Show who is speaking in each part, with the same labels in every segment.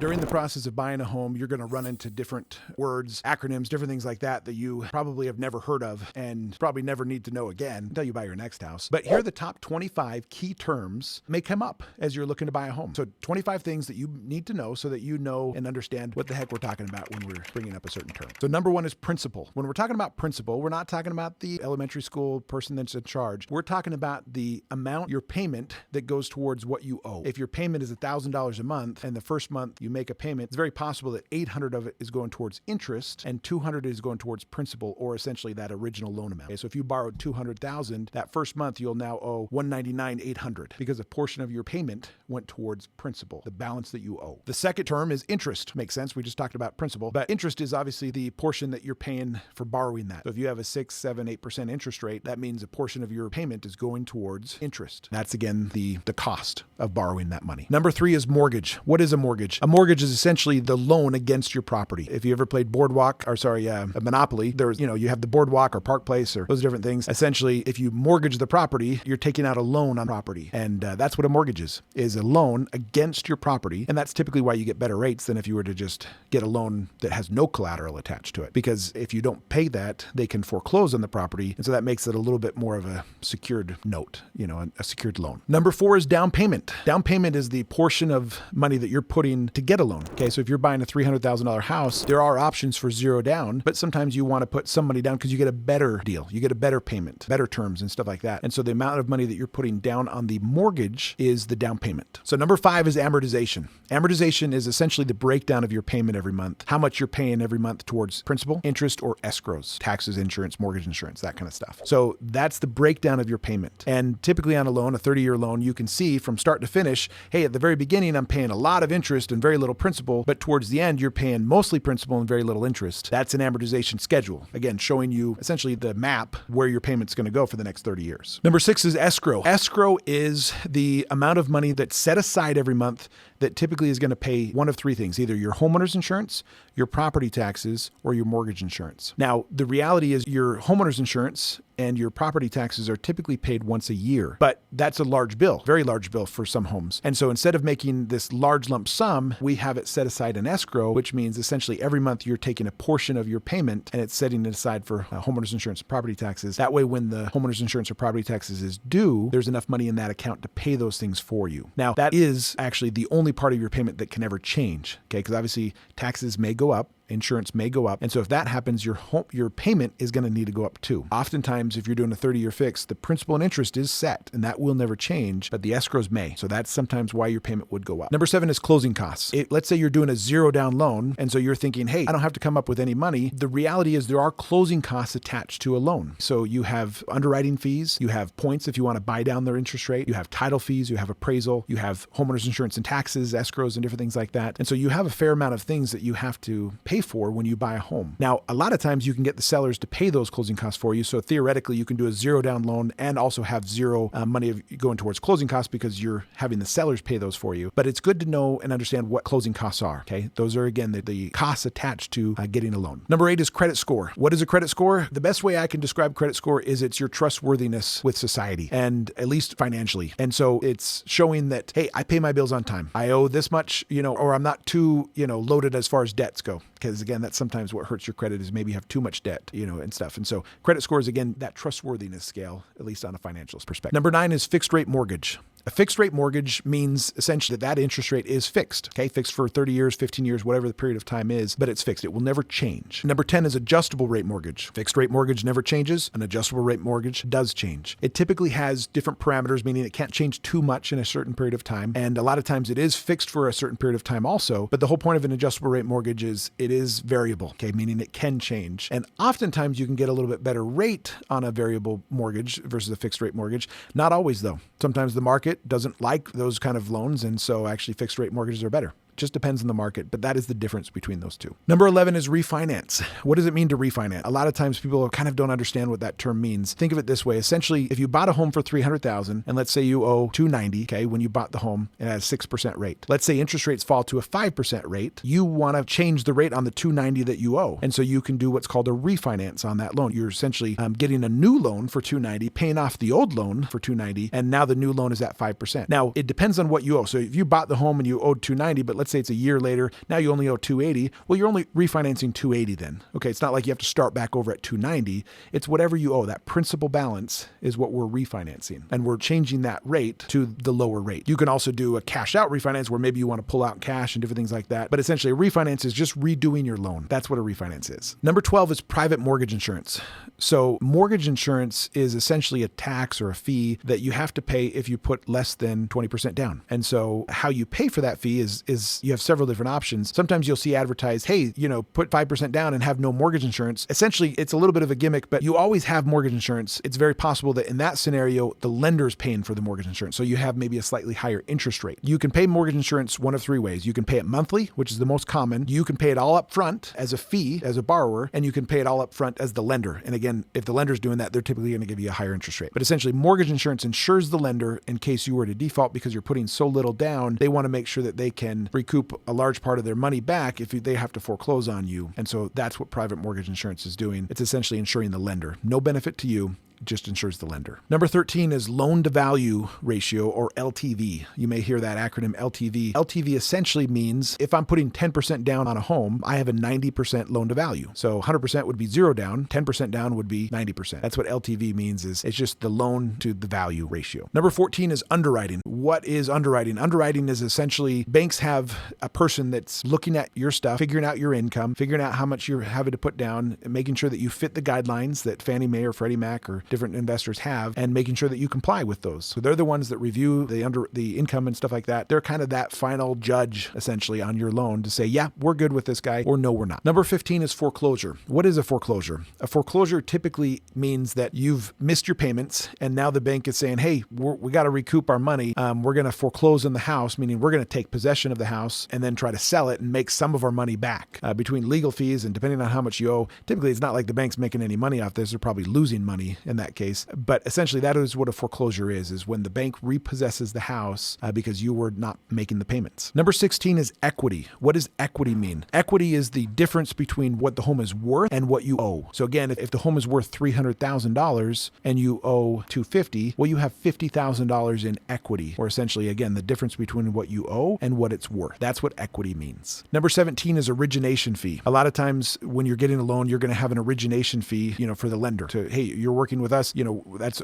Speaker 1: During the process of buying a home, you're going to run into different words, acronyms, different things like that you probably have never heard of and probably never need to know again until you buy your next house. But here are the top 25 key terms may come up as you're looking to buy a home. So 25 things that you need to know so that you know and understand what the heck we're talking about when we're bringing up a certain term. So number one is principal. When we're talking about principal, we're not talking about the elementary school person that's in charge. We're talking about the amount, your payment that goes towards what you owe. If your payment is $1,000 a month and the first month you make a payment, it's very possible that 800 of it is going towards interest and 200 is going towards principal, or essentially that original loan amount. Okay, so if you borrowed $200,000, that first month you'll now owe $199,800 because a portion of your payment went towards principal, the balance that you owe. The second term is interest. Makes sense. We just talked about principal, but interest is obviously the portion that you're paying for borrowing that. So if you have a 6, 7, 8% interest rate, that means a portion of your payment is going towards interest. That's again the cost of borrowing that money. Number 3 is mortgage. What is a mortgage? A mortgage is essentially the loan against your property. If you ever played a Monopoly, you have the boardwalk or Park Place or those different things. Essentially, if you mortgage the property, you're taking out a loan on property. And that's what a mortgage is a loan against your property. And that's typically why you get better rates than if you were to just get a loan that has no collateral attached to it. Because if you don't pay that, they can foreclose on the property. And so that makes it a little bit more of a secured note, a secured loan. Number 4 is down payment. Down payment is the portion of money that you're putting to get a loan. Okay, so if you're buying a $300,000 house, there are options for zero down, but sometimes you want to put some money down because you get a better deal. You get a better payment, better terms and stuff like that. And so the amount of money that you're putting down on the mortgage is the down payment. So number 5 is amortization. Amortization is essentially the breakdown of your payment every month, how much you're paying every month towards principal, interest, or escrows, taxes, insurance, mortgage insurance, that kind of stuff. So that's the breakdown of your payment. And typically on a loan, a 30-year loan, you can see from start to finish, hey, at the very beginning, I'm paying a lot of interest and very little principal, but towards the end, you're paying mostly principal and very little interest. That's an amortization schedule. Again, showing you essentially the map where your payment's going to go for the next 30 years. Number 6 is escrow. Escrow is the amount of money that's set aside every month that typically is going to pay one of 3 things, either your homeowner's insurance, your property taxes, or your mortgage insurance. Now, the reality is your homeowner's insurance and your property taxes are typically paid once a year, but that's a large bill, very large bill for some homes. And so instead of making this large lump sum, we have it set aside in escrow, which means essentially every month you're taking a portion of your payment and it's setting it aside for homeowner's insurance and property taxes. That way, when the homeowner's insurance or property taxes is due, there's enough money in that account to pay those things for you. Now, that is actually the only part of your payment that can never change, okay? Because obviously taxes may go up, insurance may go up. And so if that happens, your payment is going to need to go up too. Oftentimes, if you're doing a 30-year fix, the principal and interest is set and that will never change, but the escrows may. So that's sometimes why your payment would go up. Number 7 is closing costs. Let's say you're doing a zero down loan. And so you're thinking, hey, I don't have to come up with any money. The reality is there are closing costs attached to a loan. So you have underwriting fees, you have points if you want to buy down their interest rate, you have title fees, you have appraisal, you have homeowner's insurance and taxes, escrows and different things like that. And so you have a fair amount of things that you have to pay for when you buy a home. Now, a lot of times you can get the sellers to pay those closing costs for you. So theoretically, you can do a zero down loan and also have zero money going towards closing costs because you're having the sellers pay those for you. But it's good to know and understand what closing costs are. Okay. Those are, again, the costs attached to getting a loan. Number 8 is credit score. What is a credit score? The best way I can describe credit score is it's your trustworthiness with society and at least financially. And so it's showing that, hey, I pay my bills on time. I owe this much, or I'm not too, loaded as far as debts go. Because again, that's sometimes what hurts your credit is maybe you have too much debt, and stuff. And so credit score is, again, that trustworthiness scale, at least on a financial perspective. Number 9 is fixed rate mortgage. A fixed rate mortgage means essentially that interest rate is fixed, okay? Fixed for 30 years, 15 years, whatever the period of time is, but it's fixed. It will never change. Number 10 is adjustable rate mortgage. Fixed rate mortgage never changes. An adjustable rate mortgage does change. It typically has different parameters, meaning it can't change too much in a certain period of time. And a lot of times it is fixed for a certain period of time also, but the whole point of an adjustable rate mortgage is it is variable, okay? Meaning it can change. And oftentimes you can get a little bit better rate on a variable mortgage versus a fixed rate mortgage. Not always though. Sometimes the market doesn't like those kind of loans. And so actually fixed rate mortgages are better. Just depends on the market, but that is the difference between those two. Number 11 is refinance. What does it mean to refinance? A lot of times people kind of don't understand what that term means. Think of it this way. Essentially, if you bought a home for $300,000 and let's say you owe $290,000, okay, when you bought the home, it has 6% rate. Let's say interest rates fall to a 5% rate. You want to change the rate on the $290,000 that you owe. And so you can do what's called a refinance on that loan. You're essentially getting a new loan for $290,000, paying off the old loan for $290,000, and now the new loan is at 5%. Now, it depends on what you owe. So if you bought the home and you owed $290,000, but let's let's say it's a year later, now you only owe $280. Well, you're only refinancing $280 then. Okay, it's not like you have to start back over at $290. It's whatever you owe. That principal balance is what we're refinancing, and we're changing that rate to the lower rate. You can also do a cash out refinance where maybe you want to pull out cash and different things like that. But essentially, a refinance is just redoing your loan. That's what a refinance is. Number 12 is private mortgage insurance. So mortgage insurance is essentially a tax or a fee that you have to pay if you put less than 20% down. And so how you pay for that fee is you have several different options. Sometimes you'll see advertised, hey, put 5% down and have no mortgage insurance. Essentially, it's a little bit of a gimmick, but you always have mortgage insurance. It's very possible that in that scenario, the lender is paying for the mortgage insurance. So you have maybe a slightly higher interest rate. You can pay mortgage insurance one of three ways. You can pay it monthly, which is the most common. You can pay it all up front as a fee, as a borrower, and you can pay it all up front as the lender. And again, if the lender's doing that, they're typically going to give you a higher interest rate. But essentially, mortgage insurance insures the lender in case you were to default because you're putting so little down. They want to make sure that they can recoup a large part of their money back if they have to foreclose on you. And so that's what private mortgage insurance is doing. It's essentially insuring the lender. No benefit to you. Just insures the lender. Number 13 is loan to value ratio, or LTV. You may hear that acronym LTV. LTV essentially means if I'm putting 10% down on a home, I have a 90% loan to value. So 100% would be zero down, 10% down would be 90%. That's what LTV means, is it's just the loan to the value ratio. Number 14 is underwriting. What is underwriting? Underwriting is essentially banks have a person that's looking at your stuff, figuring out your income, figuring out how much you're having to put down, and making sure that you fit the guidelines that Fannie Mae or Freddie Mac or different investors have, and making sure that you comply with those. So they're the ones that review the income and stuff like that. They're kind of that final judge essentially on your loan to say, yeah, we're good with this guy, or no, we're not. Number 15 is foreclosure. What is a foreclosure? A foreclosure typically means that you've missed your payments, and now the bank is saying, hey, we got to recoup our money. We're going to foreclose on the house, meaning we're going to take possession of the house and then try to sell it and make some of our money back. Between legal fees and depending on how much you owe, typically it's not like the bank's making any money off this. They're probably losing money in that case. But essentially, that is what a foreclosure is when the bank repossesses the house because you were not making the payments. Number 16 is equity. What does equity mean? Equity is the difference between what the home is worth and what you owe. So again, if the home is worth $300,000 and you owe $250,000, well, you have $50,000 in equity, or essentially, again, the difference between what you owe and what it's worth. That's what equity means. Number 17 is origination fee. A lot of times when you're getting a loan, you're going to have an origination fee, for the lender to, hey, you're working with us,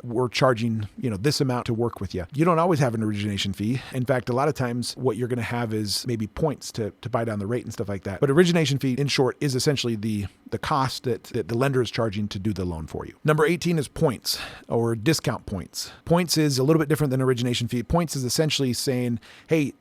Speaker 1: we're charging, this amount to work with you. You don't always have an origination fee. In fact, a lot of times what you're going to have is maybe points to buy down the rate and stuff like that. But origination fee, in short, is essentially the cost that the lender is charging to do the loan for you. Number 18 is points, or discount points. Points is a little bit different than origination fee. Points is essentially saying, hey,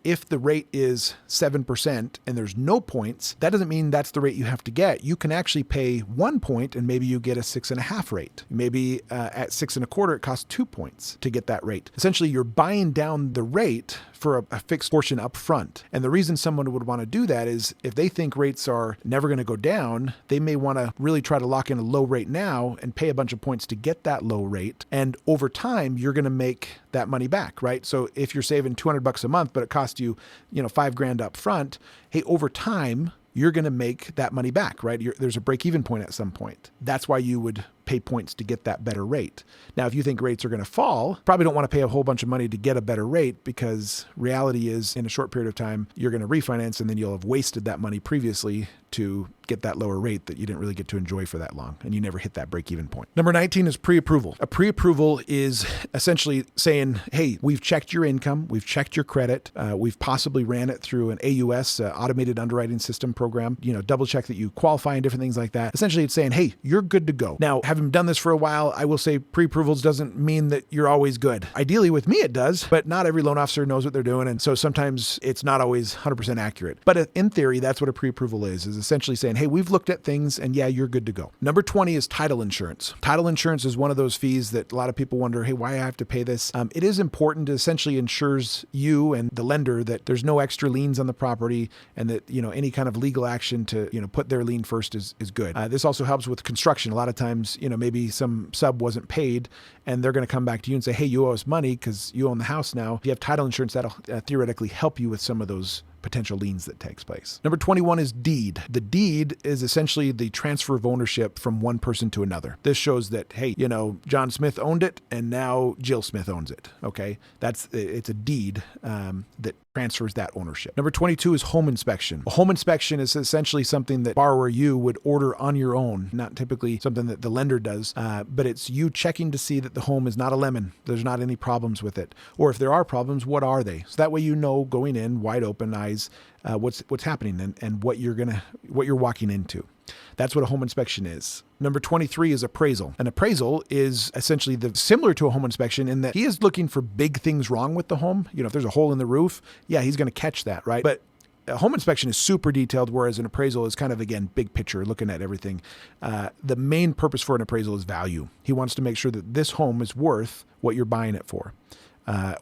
Speaker 1: if the rate is 7% and there's no points, that doesn't mean that's the rate you have to get. You can actually pay 1 point and maybe you get a 6.5 rate. Maybe at 6.25, it costs 2 points to get that rate. Essentially, you're buying down the rate for a fixed portion up front. And the reason someone would want to do that is if they think rates are never going to go down, they may want to really try to lock in a low rate now and pay a bunch of points to get that low rate. And over time, you're going to make that money back, right? So if you're saving $200 a month, but it costs you, $5,000 up front, hey, over time, you're going to make that money back, right? There's a break-even point at some point. That's why you would pay points to get that better rate. Now, if you think rates are going to fall, probably don't want to pay a whole bunch of money to get a better rate, because reality is in a short period of time, you're going to refinance and then you'll have wasted that money previously to get that lower rate that you didn't really get to enjoy for that long, and you never hit that break-even point. Number 19 is pre-approval. A pre-approval is essentially saying, hey, we've checked your income, we've checked your credit, we've possibly ran it through an AUS, automated underwriting system program, double check that you qualify and different things like that. Essentially, it's saying, hey, you're good to go. Now, having done this for a while, I will say pre-approvals doesn't mean that you're always good. Ideally, with me, it does, but not every loan officer knows what they're doing, and so sometimes it's not always 100% accurate. But in theory, that's what a pre-approval is essentially saying, hey, we've looked at things and yeah, you're good to go. Number 20 is title insurance. Title insurance is one of those fees that a lot of people wonder, hey, why I have to pay this? It is important. It essentially ensures you and the lender that there's no extra liens on the property, and that, any kind of legal action to, put their lien first is good. This also helps with construction. A lot of times, maybe some sub wasn't paid and they're going to come back to you and say, hey, you owe us money because you own the house now. If you have title insurance, that'll theoretically help you with some of those potential liens that takes place. Number 21 is deed. The deed is essentially the transfer of ownership from one person to another. This shows that, hey, John Smith owned it and now Jill Smith owns it. Okay. It's a deed that transfers that ownership. Number 22 is home inspection. A home inspection is essentially something that borrower you would order on your own, not typically something that the lender does, but it's you checking to see that the home is not a lemon. There's not any problems with it. Or if there are problems, what are they? So that way going in wide open eyes what's happening and what you're walking into. That's what a home inspection is. Number 23 is appraisal. An appraisal is essentially similar to a home inspection in that he is looking for big things wrong with the home. If there's a hole in the roof, yeah, he's going to catch that, right? But a home inspection is super detailed, whereas an appraisal is kind of, again, big picture, looking at everything. The main purpose for an appraisal is value. He wants to make sure that this home is worth what you're buying it for.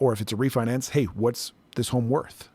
Speaker 1: Or if it's a refinance, hey, what's this home worth?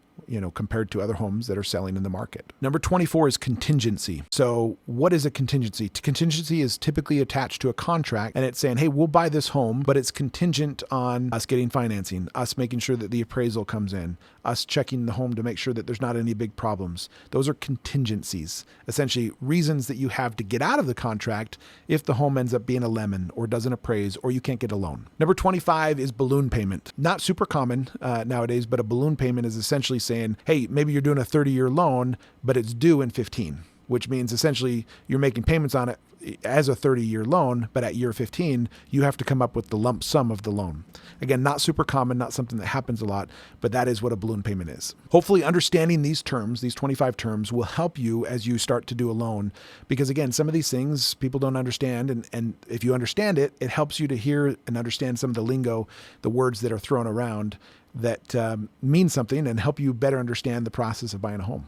Speaker 1: Compared to other homes that are selling in the market. Number 24 is contingency. So what is a contingency? Contingency is typically attached to a contract and it's saying, hey, we'll buy this home, but it's contingent on us getting financing, us making sure that the appraisal comes in, us checking the home to make sure that there's not any big problems. Those are contingencies, essentially reasons that you have to get out of the contract if the home ends up being a lemon or doesn't appraise or you can't get a loan. Number 25 is balloon payment. Not super common nowadays, but a balloon payment is essentially saying, hey, maybe you're doing a 30-year loan, but it's due in 15, which means essentially you're making payments on it as a 30-year loan, but at year 15, you have to come up with the lump sum of the loan. Again, not super common, not something that happens a lot, but that is what a balloon payment is. Hopefully understanding these terms, these 25 terms, will help you as you start to do a loan, because again, some of these things people don't understand, and if you understand it, it helps you to hear and understand some of the lingo, the words that are thrown around that mean something and help you better understand the process of buying a home.